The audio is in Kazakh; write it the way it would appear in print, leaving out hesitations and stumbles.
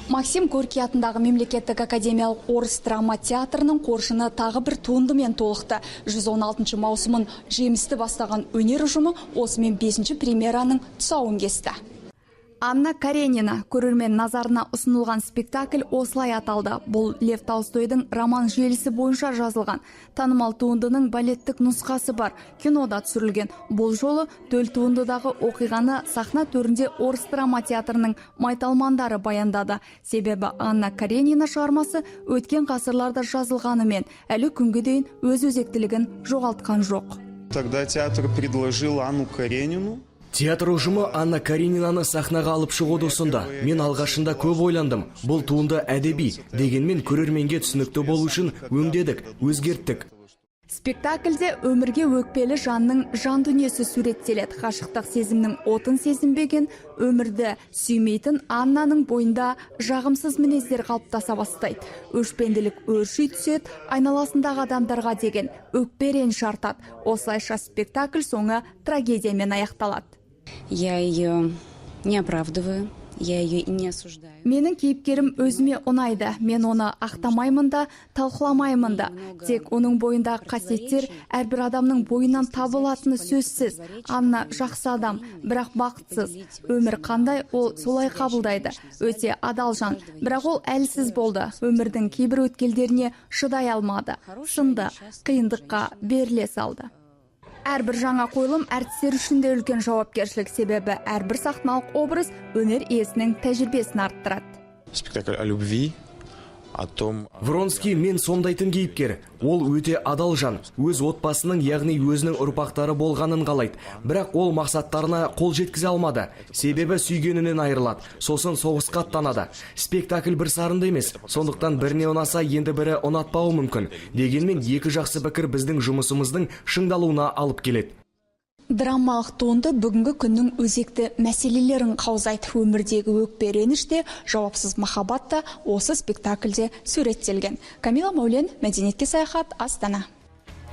Максим Горький атындағы мемлекеттік академиялық орыс драма театрының қоржыны тағы бір туындымен толықты. 116 маусымын жемісті бастаған өнер ұжымы осымен 5-ші премьераның тұсауын кесті. Анна Каренина көрермен назарына ұсынылған спектакль осылай аталды. Бұл Лев Толстойдың роман желісі бойынша жазылған. Танымал туындының балеттік нұсқасы бар. Кинода түсірілген. Бұл жолы төл туындыдағы оқиғаны сахна төрінде орыс драма театрының майталмандары баяндады. Себебі Анна Каренина шығармасы өткен ғасырларда жазылғанымен әлі күнге дейін өз өзектілігін жоғалтқан жоқ. Тогда театр предложил Анну Каренину. Театр ұжымы Анна Каренинаны сахнаға алып шығуды ұсынды. Мен алғашында көп ойландым. Бұл туынды әдеби, дегенмен көрерменге түсінікті болу үшін өңдедік, өзгерттік. Спектакльде өмірге өкпелі жанның жан дүниесі суреттеледі. Ғашықтық сезімнің отын сезінбеген, өмірді сүймейтін Аннаның бойында жағымсыз мінездер қалыптаса бастайды. Өшпенділік өрши түседі, айналасындағы адамдарға деген өкпе реніш артады. Осылайша спектакль соңы трагедиямен аяқталады. Я ее не оправдываю, я ее и не осуждаю. Менің кейіпкерім өзіме ұнайды. Мен оны ақтамаймын да, талқыламаймын да. Тек оның бойындағы қасиеттер әрбір адамның бойынан табылатыны сөзсіз. Анна жақсы адам, бірақ бақытсыз. Өмір қандай, ол солай қабылдайды. Өте адал жан, бірақ ол әлсіз болды. Өмірдің кейбір өткелдеріне шыдай алмады. Сынды, қиындыққа беріле салды. Әрбір жаңа қойылым әртістер үшін де үлкен жауапкершілік, себебі әрбір сахналық образ өнер иесінің тәжірибесін арттырады. Спектакль о любви, о том... Вронский мен сомдайтын кейіпкер. Ол өте адал жан, өз отбасының, яғни өзінің ұрпақтары болғанын қалайды. Бірақ ол мақсаттарына қол жеткізе алмады. Себебі сүйгенінен айырылады, сосын соғысқа аттанады. Спектакль бір сарынды емес, сондықтан біріне ұнаса, енді бірі ұнатпауы мүмкін. Дегенмен екі жақсы пікір біздің жұмысымыздың шыңдалуына алып келеді. Драмалық туынды бүгінгі күннің өзекті мәселелерін қаузайды. Өмірдегі өкпе реніш те, жауапсыз махаббат та осы спектакльде суреттелген. Камила Маулен, Мәдениетке саяхат, Астана.